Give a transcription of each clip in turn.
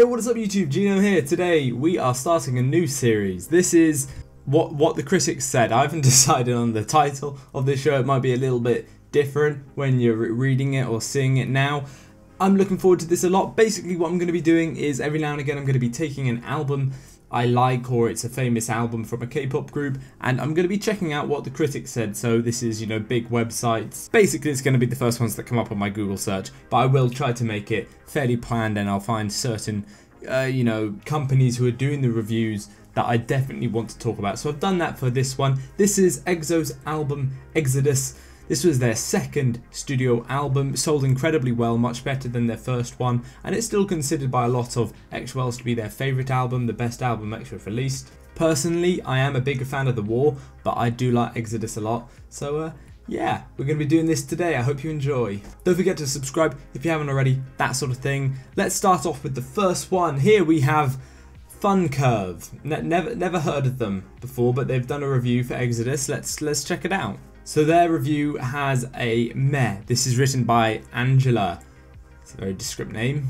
what is up YouTube, Ginno here. Today we are starting a new series. This is what the critics said. I haven't decided on the title of this show. It might be a little bit different when you're reading it or seeing it now. I'm looking forward to this a lot. Basically what I'm going to be doing is every now and again I'm going to be taking an album I like, or it's a famous album from a K-pop group, and I'm going to be checking out what the critics said. So this is, big websites. Basically it's going to be the first ones that come up on my Google search, but I will try to make it fairly planned, and I'll find certain companies who are doing the reviews that I definitely want to talk about. So I've done that for this one. This is EXO's album Exodus. This was their second studio album, sold incredibly well, much better than their first one, and it's still considered by a lot of EXOs to be their favourite album, the best album EXO have released. Personally, I am a bigger fan of The War, but I do like Exodus a lot, so yeah, we're going to be doing this today. I hope you enjoy. Don't forget to subscribe if you haven't already, that sort of thing. Let's start off with the first one. Here we have Fun Curve. Never heard of them before, but they've done a review for Exodus. Let's check it out. So their review has a meh. This is written by Angela. It's a very descriptive name.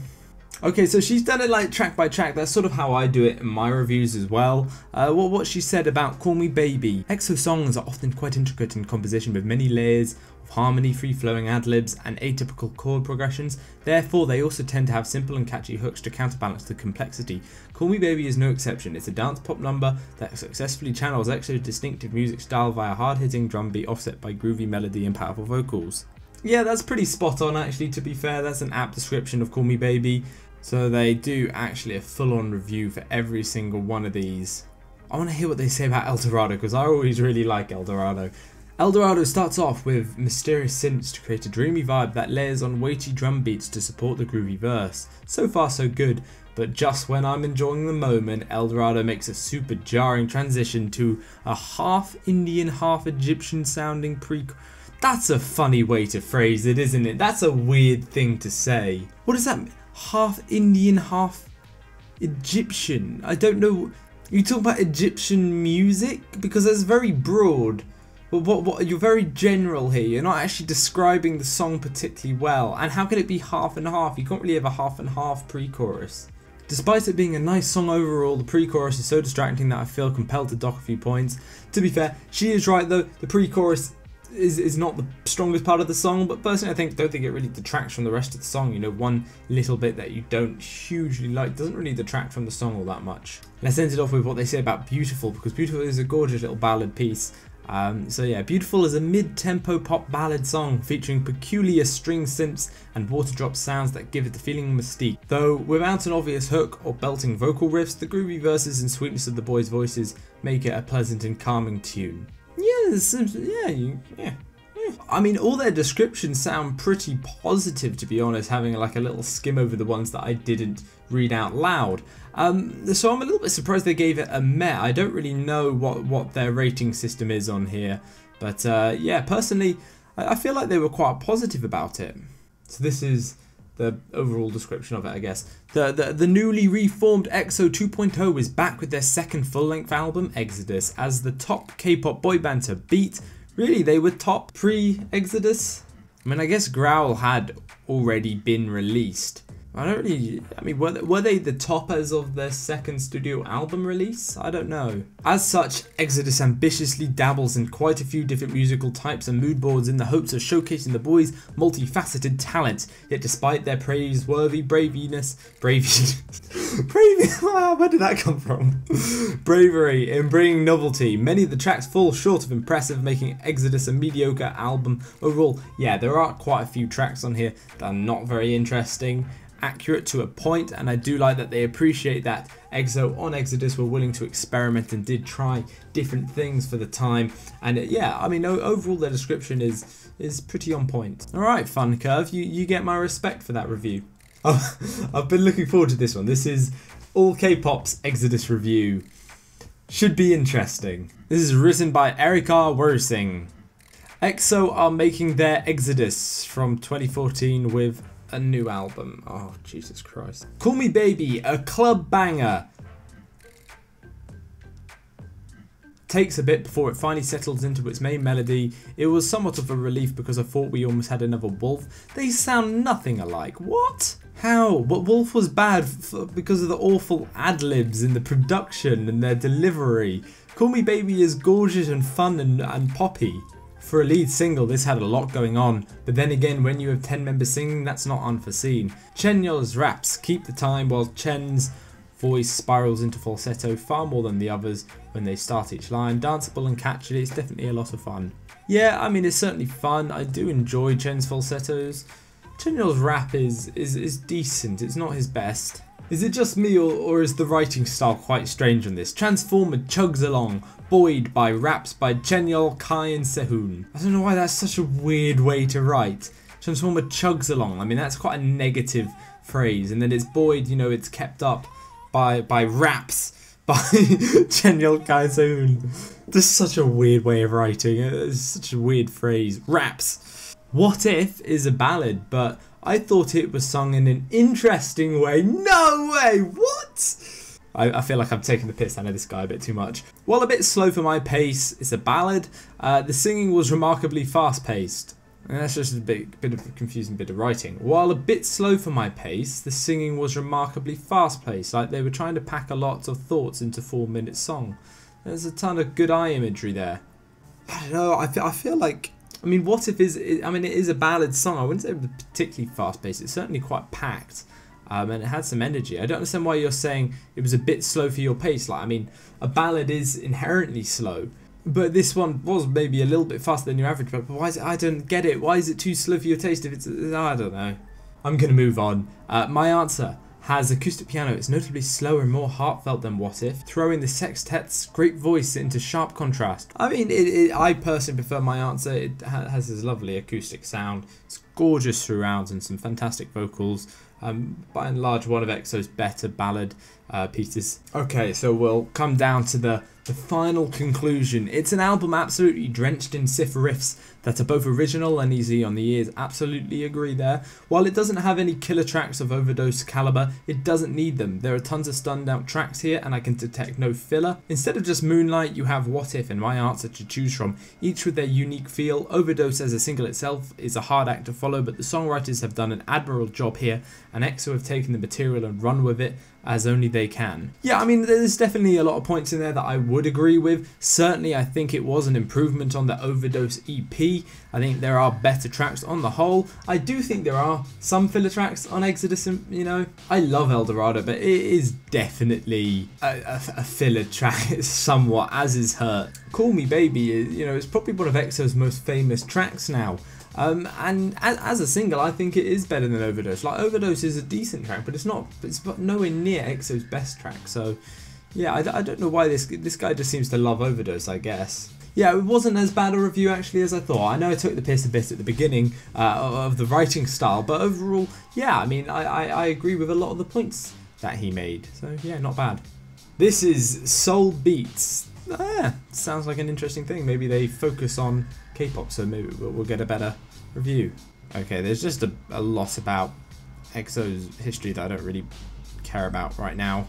Okay, so she's done it like track by track. That's sort of how I do it in my reviews as well. What she said about Call Me Baby. EXO songs are often quite intricate in composition with many layers of harmony, free-flowing ad-libs and atypical chord progressions. Therefore, they also tend to have simple and catchy hooks to counterbalance the complexity. Call Me Baby is no exception. It's a dance pop number that successfully channels EXO's distinctive music style via hard-hitting drum beat offset by groovy melody and powerful vocals. Yeah, that's pretty spot on actually, to be fair. That's an apt description of Call Me Baby. So they do actually a full-on review for every single one of these. I want to hear what they say about El Dorado, because I always really like El Dorado. El Dorado starts off with mysterious synths to create a dreamy vibe that layers on weighty drum beats to support the groovy verse. So far so good, but just when I'm enjoying the moment, El Dorado makes a super jarring transition to a half Indian, half Egyptian sounding That's a funny way to phrase it, isn't it? That's a weird thing to say. What does that mean? Half Indian, half Egyptian. I don't know. You talk about Egyptian music? Because that's very broad. But what you're very general here. You're not actually describing the song particularly well. And how can it be half and half? You can't really have a half and half pre-chorus. Despite it being a nice song overall, the pre-chorus is so distracting that I feel compelled to dock a few points. To be fair, she is right though. The pre-chorus is not the strongest part of the song, but personally I don't think it really detracts from the rest of the song. One little bit that you don't hugely like doesn't really detract from the song all that much. Let's end it off with what they say about Beautiful, because Beautiful is a gorgeous little ballad piece. So yeah, Beautiful is a mid-tempo pop ballad song featuring peculiar string synths and water drop sounds that give it the feeling of mystique. Though without an obvious hook or belting vocal riffs, the groovy verses and sweetness of the boys' voices make it a pleasant and calming tune. Yeah. I mean, all their descriptions sound pretty positive, to be honest, having like a little skim over the ones that I didn't read out loud. So I'm a little bit surprised they gave it a meh. I don't really know what their rating system is on here, but yeah, personally, I feel like they were quite positive about it. So this is the overall description of it, I guess. The newly reformed EXO 2.0 is back with their second full-length album, Exodus, as the top K-pop boy band to beat. Really, they were top pre-Exodus? I mean, I guess Growl had already been released. Were they the top as of their second studio album release? I don't know. As such, Exodus ambitiously dabbles in quite a few different musical types and mood boards in the hopes of showcasing the boys' multifaceted talent. Yet despite their praiseworthy braviness, where did that come from? Bravery in bringing novelty, many of the tracks fall short of impressive, making Exodus a mediocre album overall. Yeah, there are quite a few tracks on here that are not very interesting. Accurate to a point, and I do like that they appreciate that EXO on Exodus were willing to experiment and did try different things for the time. And yeah, I mean, overall their description is pretty on point. Alright, Fun Curve, you get my respect for that review. I've been looking forward to this one. This is all K-pop's Exodus review. Should be interesting. This is written by Erika Worsing. EXO are making their Exodus from 2014 with a new album. Oh, Jesus Christ. Call Me Baby, a club banger. Takes a bit before it finally settles into its main melody. It was somewhat of a relief because I thought we almost had another Wolf. They sound nothing alike. What? How? But Wolf was bad because of the awful ad-libs in the production and their delivery. Call Me Baby is gorgeous and fun and poppy. For a lead single, this had a lot going on, but then again, when you have 10 members singing, that's not unforeseen. Chenyeol's raps keep the time, while Chen's voice spirals into falsetto far more than the others when they start each line. Danceable and catchy, it's definitely a lot of fun. Yeah, I mean, it's certainly fun. I do enjoy Chen's falsettos. Chenyeol's rap is decent, it's not his best. Is it just me or is the writing style quite strange on this? Transformer chugs along, buoyed by raps by Chenyeol, Kai and Sehun. I don't know why that's such a weird way to write. Transformer chugs along, I mean that's quite a negative phrase, and then it's buoyed, you know, it's kept up by raps by Chenyeol, Kai and Sehun. This is such a weird way of writing, it's such a weird phrase. Raps. What If is a ballad, but I thought it was sung in an interesting way. No way, what? I feel like I'm taking the piss out of this guy a bit too much. While a bit slow for my pace, it's a ballad. The singing was remarkably fast paced. And that's just a bit of a confusing bit of writing. While a bit slow for my pace, the singing was remarkably fast paced. Like they were trying to pack a lot of thoughts into 4-minute song. There's a ton of good eye imagery there. I don't know, I feel like, I mean, What If I mean, it is a ballad song. I wouldn't say it was particularly fast-paced. It's certainly quite packed, and it had some energy. I don't understand why you're saying it was a bit slow for your pace. Like, I mean, a ballad is inherently slow, but this one was maybe a little bit faster than your average. But why is it? I don't get it. Why is it too slow for your taste? If it's, I don't know. I'm gonna move on. My answer has acoustic piano. It's notably slower and more heartfelt than What If, throwing the sextet's great voice into sharp contrast. I mean, I personally prefer my answer. It has this lovely acoustic sound. It's gorgeous throughout and some fantastic vocals. By and large, one of EXO's better ballad pieces. Okay, so we'll come down to the final conclusion. It's an album absolutely drenched in Sif riffs that are both original and easy on the ears. Absolutely agree there. While it doesn't have any killer tracks of Overdose caliber, it doesn't need them. There are tons of stunned out tracks here and I can detect no filler. Instead of just Moonlight, you have What If and My Answer to choose from, each with their unique feel. Overdose as a single itself is a hard act to follow, but the songwriters have done an admirable job here, and EXO have taken the material and run with it as only they can. Yeah, I mean, there's definitely a lot of points in there that I would agree with. Certainly, I think it was an improvement on the Overdose EP. I think there are better tracks on the whole. I do think there are some filler tracks on Exodus, and, you know, I love El Dorado, but it is definitely a filler track somewhat, as is Hurt. Call Me Baby, you know, it's probably one of EXO's most famous tracks now. And as a single, I think it is better than Overdose. Like, Overdose is a decent track, but it's nowhere near EXO's best track. So, yeah, I don't know why this guy just seems to love Overdose, I guess. Yeah, it wasn't as bad a review actually as I thought. I know I took the piss a bit at the beginning of the writing style, but overall, yeah, I mean, I agree with a lot of the points that he made. So, yeah, not bad. This is Soul Beats. Sounds like an interesting thing. Maybe they focus on K-pop, so maybe we'll get a better review. Okay, there's just a lot about EXO's history that I don't really care about right now.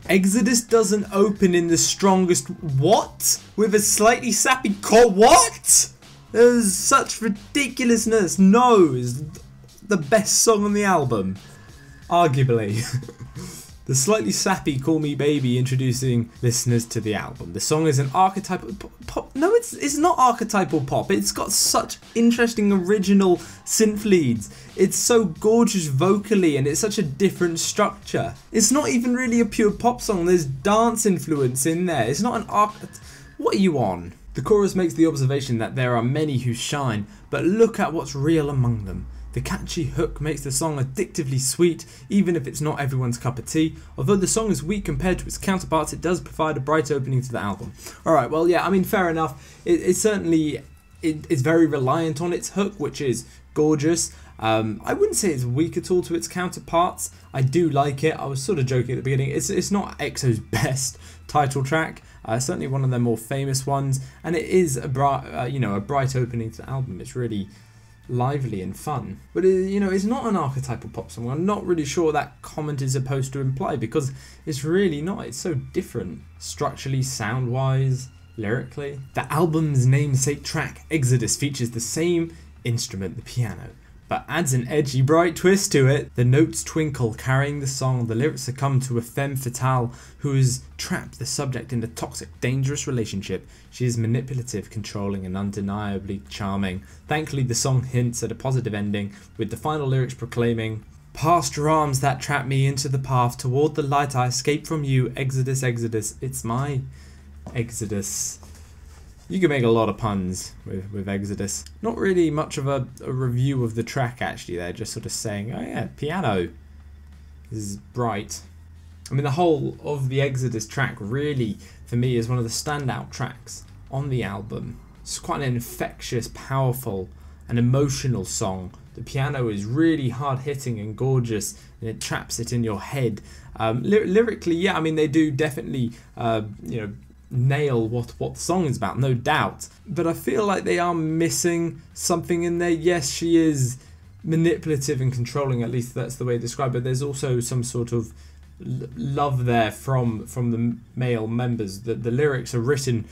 Exodus doesn't open in the strongest what? With a slightly sappy what? There's such ridiculousness. No is the best song on the album. Arguably. The slightly sappy Call Me Baby introducing listeners to the album. The song is an archetypal pop. No, it's not archetypal pop. It's got such interesting original synth leads. It's so gorgeous vocally and it's such a different structure. It's not even really a pure pop song. There's dance influence in there. It's not an What are you on? The chorus makes the observation that there are many who shine, but look at what's real among them. The catchy hook makes the song addictively sweet, even if it's not everyone's cup of tea. Although the song is weak compared to its counterparts, it does provide a bright opening to the album. Alright, well, yeah, I mean, fair enough. It certainly is very reliant on its hook, which is gorgeous. I wouldn't say it's weak at all to its counterparts. I do like it. I was sort of joking at the beginning. It's not EXO's best title track. Certainly one of their more famous ones, and it is a bright opening to the album. It's really lively and fun, but it's not an archetypal pop song. I'm not really sure what that comment is supposed to imply, because it's really not. It's so different structurally, sound wise, lyrically. The album's namesake track, Exodus, features the same instrument, the piano, but adds an edgy, bright twist to it. The notes twinkle, carrying the song. The lyrics succumb to a femme fatale who has trapped the subject in a toxic, dangerous relationship. She is manipulative, controlling, and undeniably charming. Thankfully, the song hints at a positive ending, with the final lyrics proclaiming, "Past your arms that trap me into the path, toward the light I escape from you, Exodus, Exodus, it's my Exodus." You can make a lot of puns with Exodus. Not really much of a review of the track actually, they're just sort of saying, oh yeah, piano is bright. I mean, the whole of the Exodus track really, for me, is one of the standout tracks on the album. It's quite an infectious, powerful, and emotional song. The piano is really hard-hitting and gorgeous, and it traps it in your head. Lyrically, yeah, I mean, they do definitely, nail what the song is about, no doubt. But I feel like they are missing something in there. Yes, she is manipulative and controlling, at least that's the way to describe it. There's also some sort of love there from the male members. The lyrics are written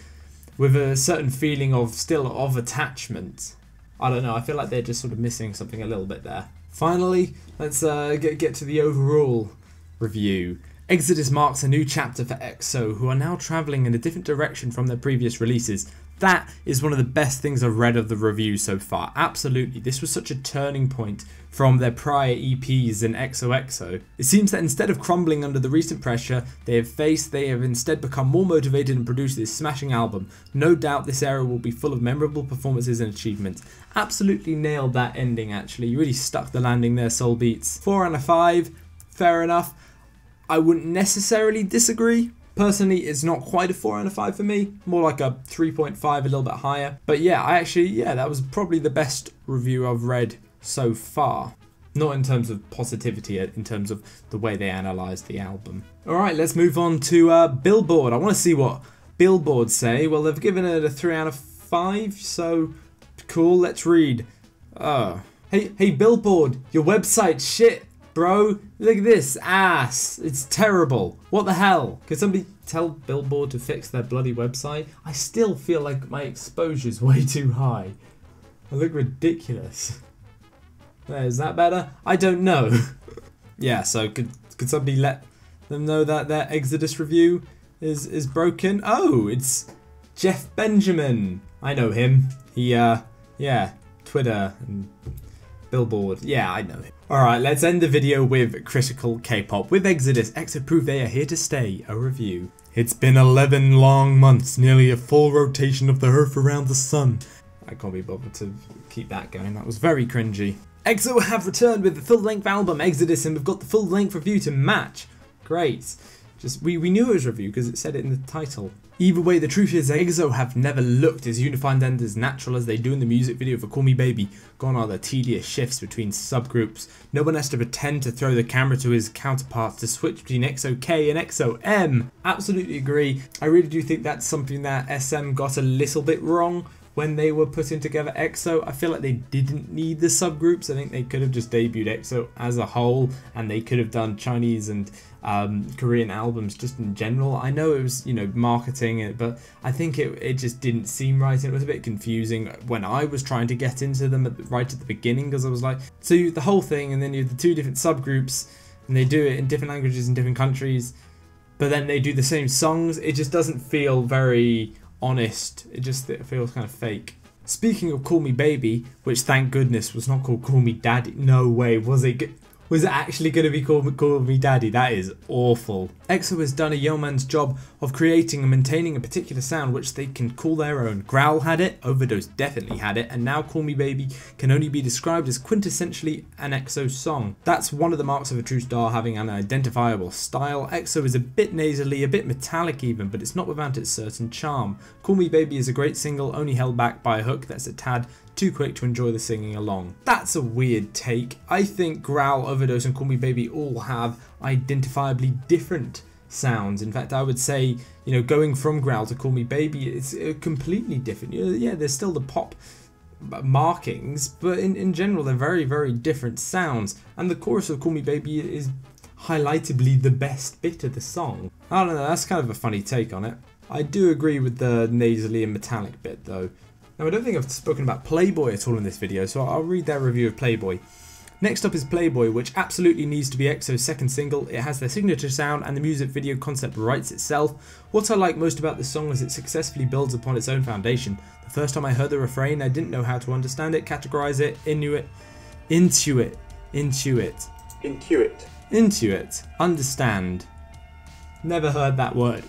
with a certain feeling of attachment. I don't know, I feel like they're just sort of missing something a little bit there. Finally, let's get to the overall review. Exodus marks a new chapter for EXO, who are now travelling in a different direction from their previous releases. That is one of the best things I've read of the review so far. Absolutely, this was such a turning point from their prior EPs in EXO. It seems that instead of crumbling under the recent pressure they have instead become more motivated and produced this smashing album. No doubt this era will be full of memorable performances and achievements. Absolutely nailed that ending actually, you really stuck the landing there, Soul Beats. 4 out of 5, fair enough. I wouldn't necessarily disagree. Personally, it's not quite a 4 out of 5 for me. More like a 3.5, a little bit higher. But yeah, that was probably the best review I've read so far. Not in terms of positivity, in terms of the way they analysed the album. Alright, let's move on to Billboard. I want to see what Billboard say. Well, they've given it a 3 out of 5, so cool, let's read. Hey Billboard, your website's shit. Bro, look at this ass. It's terrible. What the hell? Could somebody tell Billboard to fix their bloody website? I still feel like my exposure's way too high. I look ridiculous. Is that better? I don't know. Yeah, so could somebody let them know that their Exodus review is broken? Oh, it's Jeff Benjamin. I know him. He, yeah, Twitter and Billboard. Yeah, I know him. Alright, let's end the video with critical K-pop. With Exodus, EXO prove they are here to stay. A review. It's been 11 long months, nearly a full rotation of the Earth around the sun. I can't be bothered to keep that going, that was very cringy. EXO have returned with the full-length album Exodus, and we've got the full-length review to match. Great. We knew it was a review because it said it in the title. Either way, the truth is EXO have never looked as unified and as natural as they do in the music video for Call Me Baby. Gone are the tedious shifts between subgroups. No one has to pretend to throw the camera to his counterparts to switch between EXO-K and EXO-M. Absolutely agree. I really do think that's something that SM got a little bit wrong when they were putting together EXO. I feel like they didn't need the subgroups. I think they could have just debuted EXO as a whole, and they could have done Chinese and Korean albums just in general. I know it was, marketing it, but I think it just didn't seem right, and it was a bit confusing when I was trying to get into them right at the beginning, because I was like, so you have the whole thing and then you have the two different subgroups and they do it in different languages in different countries, but then they do the same songs. It just doesn't feel very honest. It feels kind of fake. Speaking of Call Me Baby, which thank goodness was not called Call Me Daddy. No way, was it? Was it actually going to be called Call Me Daddy? That is awful. EXO has done a yeoman's job of creating and maintaining a particular sound which they can call their own. Growl had it, Overdose definitely had it, and now Call Me Baby can only be described as quintessentially an EXO song. That's one of the marks of a true star, having an identifiable style. EXO is a bit nasally, a bit metallic even, but it's not without its certain charm. Call Me Baby is a great single, only held back by a hook that's a tad too quick to enjoy the singing along. That's a weird take. I think Growl, Overdose and Call Me Baby all have identifiably different sounds. In fact, I would say, going from Growl to Call Me Baby, it's completely different. Yeah, there's still the pop markings, but in general, they're very, very different sounds. And the chorus of Call Me Baby is highlightably the best bit of the song. I don't know, that's kind of a funny take on it. I do agree with the nasally and metallic bit though. Now I don't think I've spoken about Playboy at all in this video, so I'll read their review of Playboy. Next up is Playboy, which absolutely needs to be EXO's second single. It has their signature sound and the music video concept writes itself. What I like most about this song is it successfully builds upon its own foundation. The first time I heard the refrain, I didn't know how to understand it, categorize it, intuit, understand. Never heard that word.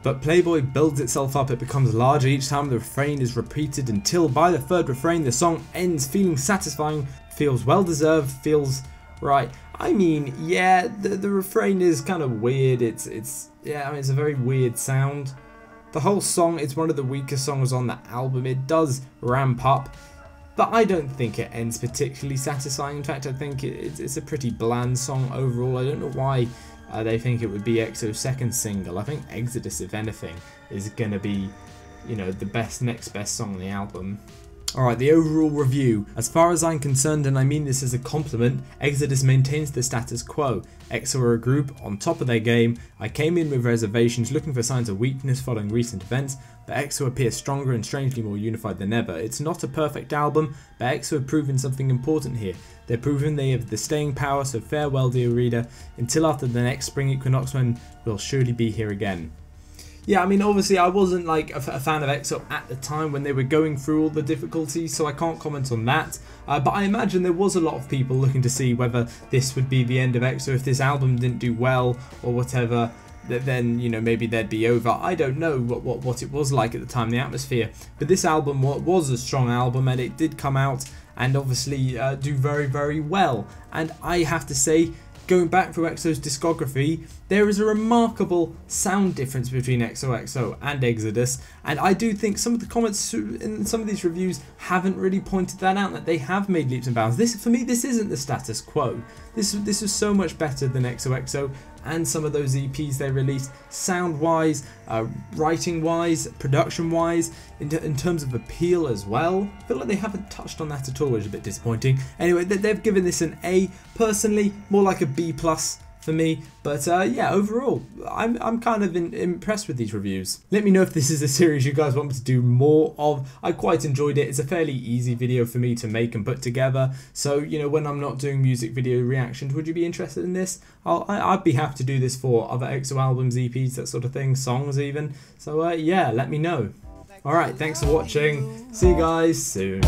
But Playboy builds itself up, it becomes larger each time the refrain is repeated until by the third refrain the song ends feeling satisfying, feels well deserved, feels right. I mean, yeah, the refrain is kind of weird, it's a very weird sound. The whole song is one of the weaker songs on the album, it does ramp up, but I don't think it ends particularly satisfying. In fact, I think it's a pretty bland song overall. I don't know why they think it would be EXO's second single. I think Exodus, if anything, is going to be, you know, the next best song on the album. Alright, the overall review. As far as I'm concerned, and I mean this as a compliment, Exodus maintains the status quo. EXO are a group on top of their game. I came in with reservations, looking for signs of weakness following recent events, but EXO appear stronger and strangely more unified than ever. It's not a perfect album, but EXO have proven something important here. They've proven they have the staying power, so farewell dear reader, until after the next spring equinox when we'll surely be here again. Yeah, I mean, obviously I wasn't like a fan of EXO at the time when they were going through all the difficulties, so I can't comment on that. But I imagine there was a lot of people looking to see whether this would be the end of EXO. If this album didn't do well or whatever, then, you know, maybe they'd be over. I don't know what it was like at the time, the atmosphere. But this album was a strong album, and it did come out and obviously do very, very well. And I have to say, going back through EXO's discography, there is a remarkable sound difference between EXO and Exodus, and I do think some of the comments in some of these reviews haven't really pointed that out, that they have made leaps and bounds. For me, this isn't the status quo. This is so much better than EXO and some of those EPs they released, sound-wise, writing-wise, production-wise, in terms of appeal as well. I feel like they haven't touched on that at all, which is a bit disappointing. Anyway, they've given this an A. Personally, more like a B+ for me, but yeah, overall, I'm kind of impressed with these reviews. Let me know if this is a series you guys want me to do more of. I quite enjoyed it. It's a fairly easy video for me to make and put together, so, you know, when I'm not doing music video reactions, would you be interested in this? I'd be happy to do this for other EXO albums, EPs, that sort of thing, songs even, so yeah, let me know. Alright, thanks for watching, see you guys soon.